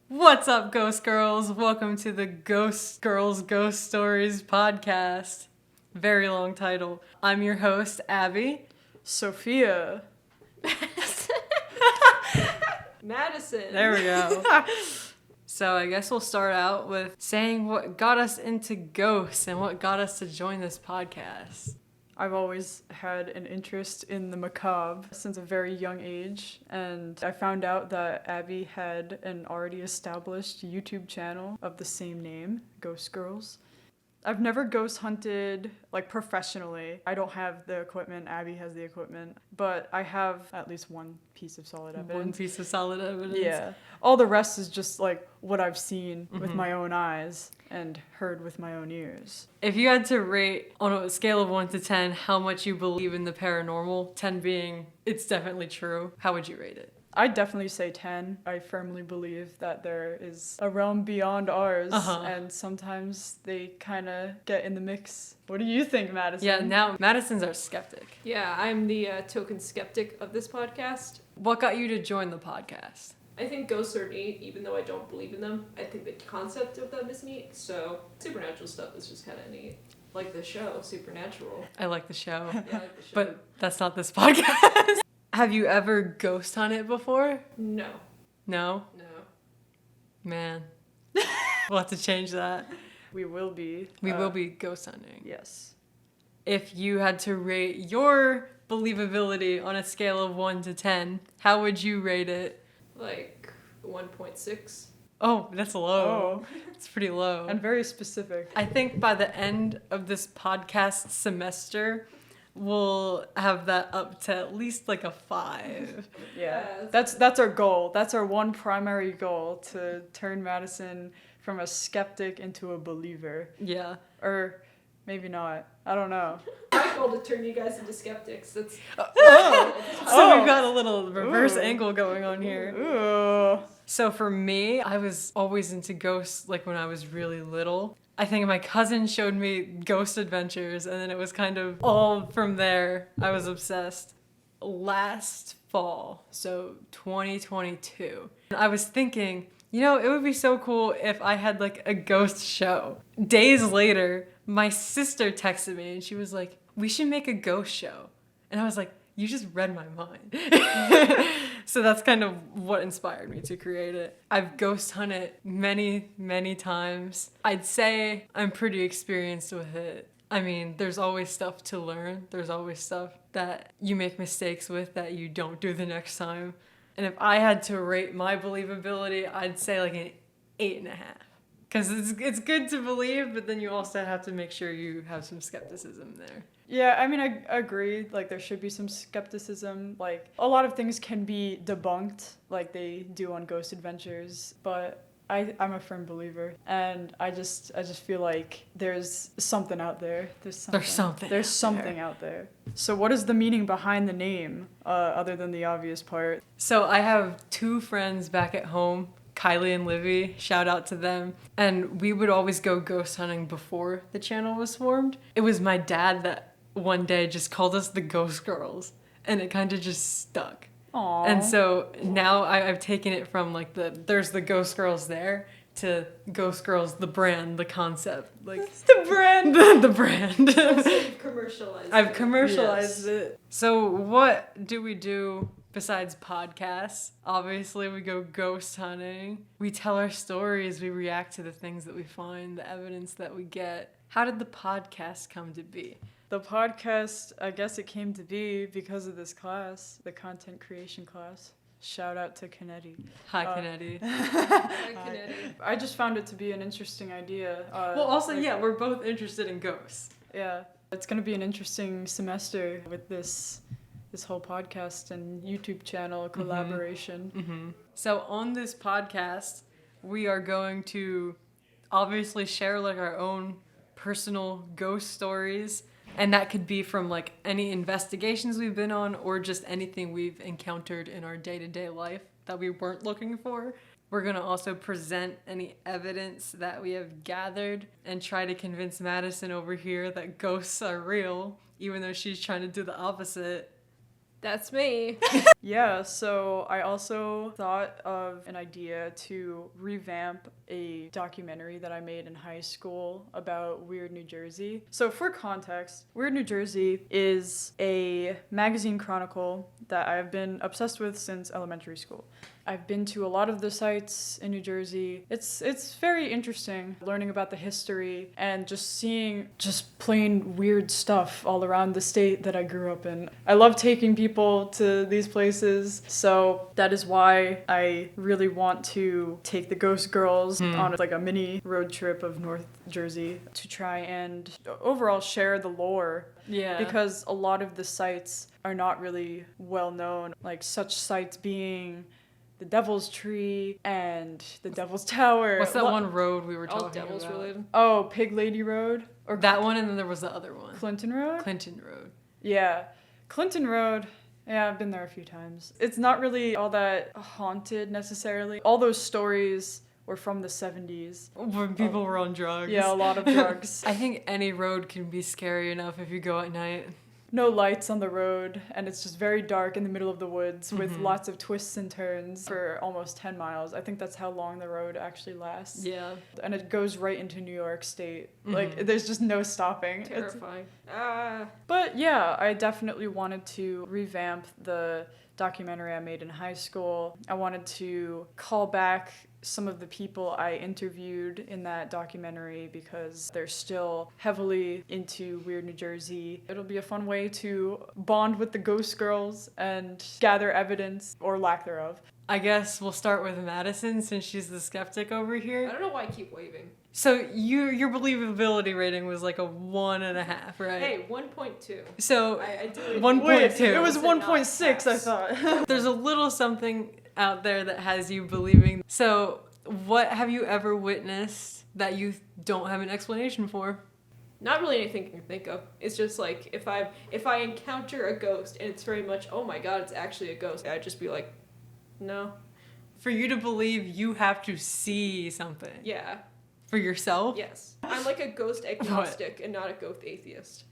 What's up, Ghost Girls? Welcome to the Ghost Girls Ghost Stories podcast. Very long title. I'm your host, Abby. Sophia. Madison. There we go. So I guess we'll start out with saying what got us into ghosts and what got us to join this podcast. I've always had an interest in the macabre since a very young age, and I found out that Abby had an already established YouTube channel of the same name, Ghost Girls. I've never ghost hunted professionally. I don't have the equipment, Abby has the equipment, but I have at least one piece of solid evidence. One piece of solid evidence. Yeah. All the rest is just what I've seen with my own eyes and heard with my own ears. If you had to rate on a scale of 1 to 10 how much you believe in the paranormal, 10 being it's definitely true, how would you rate it? I'd definitely say 10. I firmly believe that there is a realm beyond ours, and sometimes they kind of get in the mix. What do you think, Madison? Yeah, now Madison's our skeptic. Yeah, I'm the token skeptic of this podcast. What got you to join the podcast? I think ghosts are neat, even though I don't believe in them. I think the concept of them is neat, so supernatural stuff is just kind of neat. Like the show, Supernatural. I like the show. Yeah, I like the show. But that's not this podcast. Have you ever ghost hunted before? No. No? No. Man. We'll have to change that. We will be. We will be ghost hunting. Yes. If you had to rate your believability on a scale of 1 to 10, how would you rate it? 1.6. Oh, that's low. Oh. It's pretty low. And very specific. I think by the end of this podcast semester, we'll have that up to at least a 5. Yeah. Yeah, That's our goal. That's our one primary goal, to turn Madison from a skeptic into a believer. Yeah. Or maybe not. I don't know. My goal to turn you guys into skeptics. That's So we've got a little reverse Ooh. angle going on here. Ooh. So for me, I was always into ghosts when I was really little. I think my cousin showed me Ghost Adventures, and then it was kind of all from there. I was obsessed. Last fall, so 2022, I was thinking, it would be so cool if I had a ghost show. Days later, my sister texted me and she was like, we should make a ghost show. And I was like, you just read my mind. So that's kind of what inspired me to create it. I've ghost hunted many, many times. I'd say I'm pretty experienced with it. I mean, there's always stuff to learn. There's always stuff that you make mistakes with that you don't do the next time. And if I had to rate my believability, I'd say an 8.5. Because it's good to believe, but then you also have to make sure you have some skepticism there. Yeah, I mean, I agree. There should be some skepticism. A lot of things can be debunked, like they do on Ghost Adventures, but I'm a firm believer, and I just feel like there's something out there. There's something out there. So what is the meaning behind the name, other than the obvious part? So I have 2 friends back at home, Kylie and Livy, shout out to them. And we would always go ghost hunting before the channel was formed. It was my dad that one day just called us the Ghost Girls, and it kind of just stuck. Aww. And so now I've taken it from there's the Ghost Girls there to Ghost Girls, the brand, the concept. The brand! the brand. I've commercialized. I've commercialized Yes. it. So what do we do besides podcasts? Obviously, we go ghost hunting. We tell our stories. We react to the things that we find, the evidence that we get. How did the podcast come to be? The podcast, I guess it came to be because of this class, the content creation class. Shout out to Kennedy. Hi, Kennedy. I just found it to be an interesting idea. Well, also, we're both interested in ghosts. Yeah, it's going to be an interesting semester with this whole podcast and YouTube channel collaboration. Mm-hmm. So on this podcast, we are going to obviously share our own personal ghost stories. And that could be from any investigations we've been on, or just anything we've encountered in our day-to-day life that we weren't looking for. We're going to also present any evidence that we have gathered and try to convince Madison over here that ghosts are real, even though she's trying to do the opposite. That's me. Yeah, so I also thought of an idea to revamp a documentary that I made in high school about Weird New Jersey. So for context, Weird New Jersey is a magazine chronicle that I've been obsessed with since elementary school. I've been to a lot of the sites in New Jersey. It's very interesting learning about the history and just seeing just plain weird stuff all around the state that I grew up in. I love taking people to these places, so that is why I really want to take the Ghost Girls on like a mini road trip of North Jersey to try and overall share the lore. Yeah. Because a lot of the sites are not really well known, like such sites being the Devil's Tree and the Devil's Tower. What's that one road we were All talking devils about? related. Oh, Pig Lady Road? Or That one, and then there was the other one. Clinton Road? Clinton Road. Yeah. Clinton Road. Yeah, I've been there a few times. It's not really all that haunted necessarily. All those stories were from the 70s. When people were on drugs. Yeah, a lot of drugs. I think any road can be scary enough if you go at night. No lights on the road, and it's just very dark in the middle of the woods with lots of twists and turns for almost 10 miles. I think that's how long the road actually lasts. Yeah. And it goes right into New York State. Like, there's just no stopping. Terrifying. But yeah, I definitely wanted to revamp the documentary I made in high school. I wanted to call back some of the people I interviewed in that documentary because they're still heavily into Weird New Jersey. It'll be a fun way to bond with the Ghost Girls and gather evidence or lack thereof. I guess we'll start with Madison since she's the skeptic over I here. don't know why I keep waving. So your believability rating was like a 1.5, right? Hey, 1.2. So I do 1.2. It was Is it not 1.6, I pass? thought. There's a little something out there that has you believing. So what have you ever witnessed that you don't have an explanation for? Not really anything I can think of. It's just like if I encounter a ghost and it's very much, oh my god, it's actually a ghost, I'd just be like, no. For you to believe, you have to see something. Yeah. For yourself? Yes. I'm like a ghost agnostic and not a ghost atheist.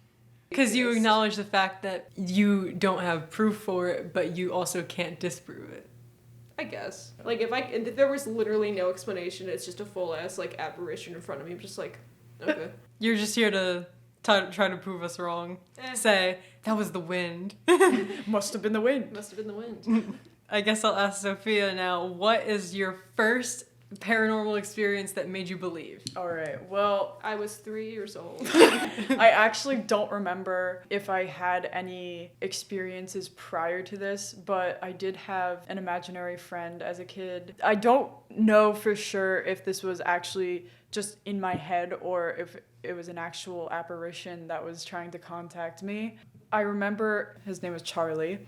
Because you Atheist. acknowledge the fact that you don't have proof for it, but you also can't disprove it. I guess. Like if there was literally no explanation, it's just a full ass like apparition in front of me. I'm just like, okay. You're just here to try to prove us wrong. Say, that was the wind. Must have been the wind. Must have been the wind. I guess I'll ask Sophia now, what is your first paranormal experience that made you believe? All right, well, I was 3 years old. I actually don't remember if I had any experiences prior to this, but I did have an imaginary friend as a kid. I don't know for sure if this was actually just in my head or if it was an actual apparition that was trying to contact me. I remember his name was Charlie.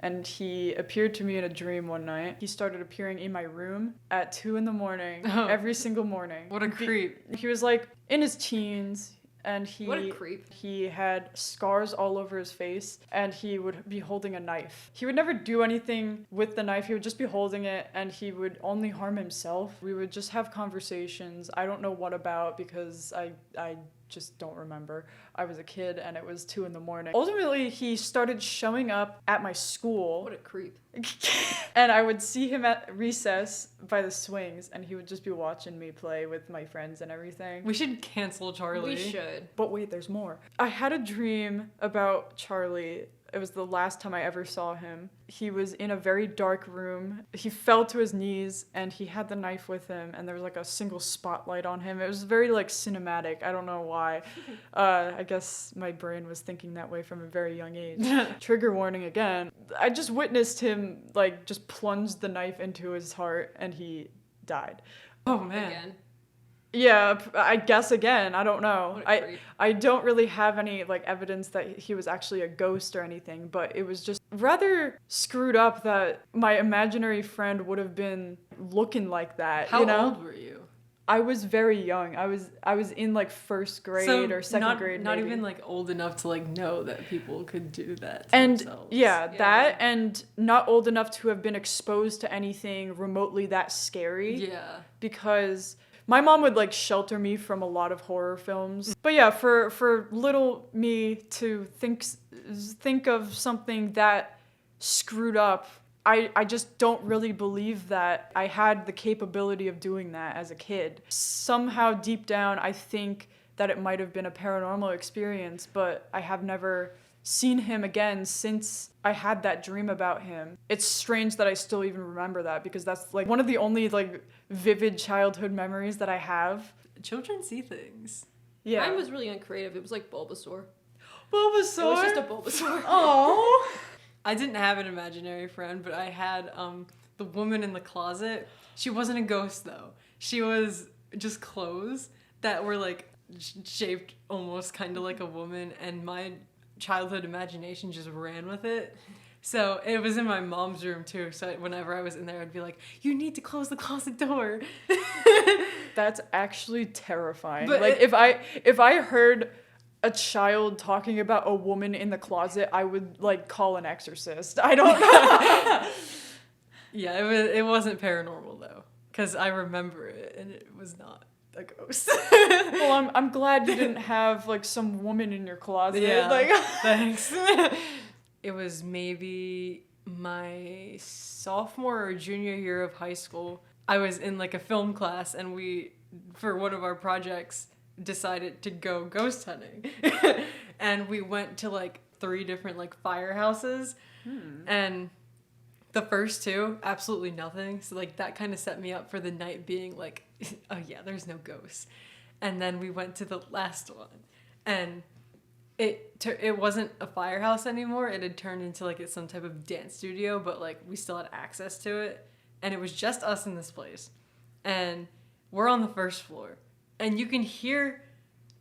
And he appeared to me in a dream one night. He started appearing in my room at 2 a.m. every single morning. What a creep. He was like in his teens, and What a creep. he had scars all over his face, and he would be holding a knife. He would never do anything with the knife. He would just be holding it, and he would only harm himself. We would just have conversations. I don't know what about because I just don't remember. I was a kid and it was 2 a.m. Ultimately, he started showing up at my school. What a creep. And I would see him at recess by the swings and he would just be watching me play with my friends and everything. We should cancel Charlie. We should. But wait, there's more. I had a dream about Charlie. It was the last time I ever saw him. He was in a very dark room. He fell to his knees and he had the knife with him and there was like a single spotlight on him. It was very like cinematic. I don't know why. I guess my brain was thinking that way from a very young age. Trigger warning again. I just witnessed him like just plunge the knife into his heart and he died. Oh, man. Again. Yeah, I guess again. I don't know. What a creep. I don't really have any like evidence that he was actually a ghost or anything, but it was just rather screwed up that my imaginary friend would have been looking like that. How you know? old were you? I was very young. I was in like first grade or second grade. Not maybe. even like old enough to like know that people could do that to And themselves. yeah, Yeah. that and not old enough to have been exposed to anything remotely that scary. Yeah. Because my mom would like shelter me from a lot of horror films. But yeah, for little me to think of something that screwed up. I just don't really believe that I had the capability of doing that as a kid. Somehow deep down, I think that it might have been a paranormal experience, but I have never seen him again since I had that dream about him. It's strange that I still even remember that, because that's like one of the only like vivid childhood memories that I have. Children see things. Yeah. Mine was really uncreative. It was like Bulbasaur. Bulbasaur? It was just a Bulbasaur. Oh. I didn't have an imaginary friend, but I had the woman in the closet. She wasn't a ghost though. She was just clothes that were like shaped almost kind of like a woman, and my childhood imagination just ran with it. So it was in my mom's room too. So whenever I was in there, I'd be like, "You need to close the closet door." That's actually terrifying. But like if I heard a child talking about a woman in the closet, I would like call an exorcist. I don't know. Yeah, it wasn't paranormal though, because I remember it and it was not a ghost. Well, I'm glad you didn't have like some woman in your closet. Yeah, Like thanks. It was maybe my sophomore or junior year of high school. I was in like a film class, and we, for one of our projects, decided to go ghost hunting. And we went to like 3 different like firehouses. And the first 2, absolutely nothing. So like that kind of set me up for the night being like, oh yeah, there's no ghosts. And then we went to the last one, and it wasn't a firehouse anymore. It had turned into like some type of dance studio, but like we still had access to it. And it was just us in this place. And we're on the first floor. And you can hear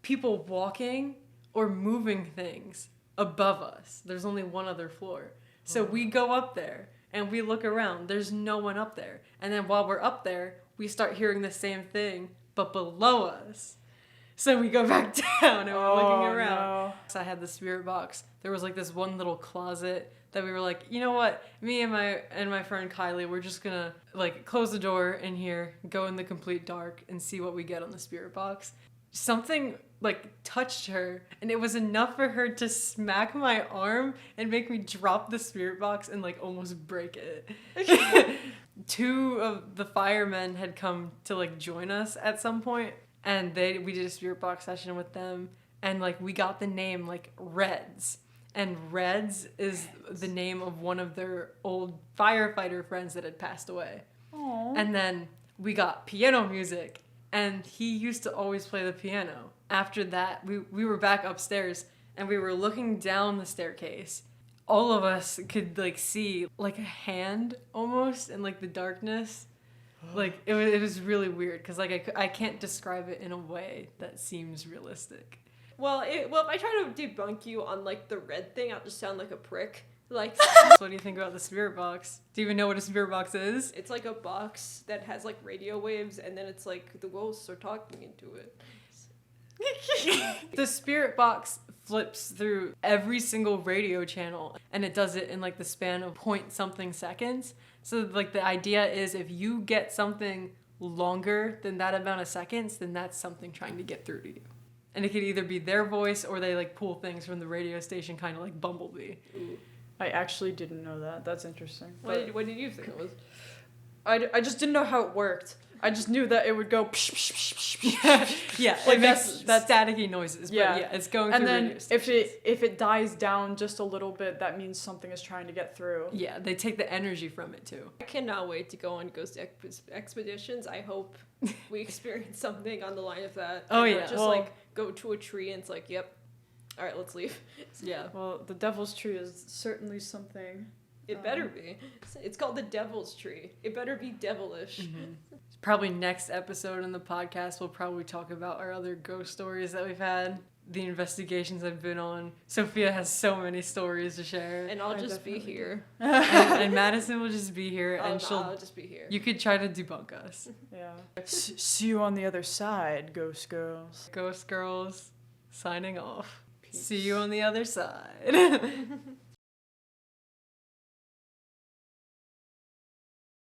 people walking or moving things above us. There's only one other floor. So we go up there and we look around. There's no one up there. And then while we're up there, we start hearing the same thing, but below us. So we go back down and we're looking around. No. So I had the spirit box. There was like this one little closet that we were like, you know what? Me and my friend Kylie, we're just gonna like close the door in here, go in the complete dark, and see what we get on the spirit box. Something like touched her, and it was enough for her to smack my arm and make me drop the spirit box and like almost break it. 2 of the firemen had come to like join us at some point, and we did a spirit box session with them, and like we got the name like Reds. And Reds is the name of one of their old firefighter friends that had passed away. Aww. And then we got piano music, and he used to always play the piano. After that, we were back upstairs, and we were looking down the staircase. All of us could like see like a hand almost in like the darkness. Like it was really weird, because like I can't describe it in a way that seems realistic. Well, if I try to debunk you on like the red thing, I'll just sound like a prick. Like, So what do you think about the spirit box? Do you even know what a spirit box is? it's like a box that has like radio waves, and then it's like the ghosts are talking into it. The spirit box flips through every single radio channel, and it does it in like the span of point something seconds. So like the idea is, if you get something longer than that amount of seconds, then that's something trying to get through to you. And it could either be their voice, or they like pull things from the radio station, kind of like Bumblebee. I actually didn't know that. That's interesting. What did you think it was? I just didn't know how it worked. I just knew that it would go psh, psh, psh, psh, psh. Yeah, Like it makes that's staticky noises. yeah. But yeah, it's going And through then radio if stations. it dies down just a little bit, that means something is trying to get through. Yeah, they take the energy from it too. I cannot wait to go on ghost expeditions. I hope we experience something on the line of that. Oh, And not yeah. just Well- like go to a tree and it's like, yep, all right, let's leave. Yeah. Well, the devil's tree is certainly something. It better be. It's called the devil's tree. It better be devilish. Probably next episode in the podcast, we'll probably talk about our other ghost stories that we've had, the investigations I've been on. Sophia has so many stories to share. And I'll I just be definitely here. and Madison will just be here, and I'll just be here. you could try to debunk us. Yeah. See you on the other side, ghost girls. Ghost girls, signing off. See you on the other side.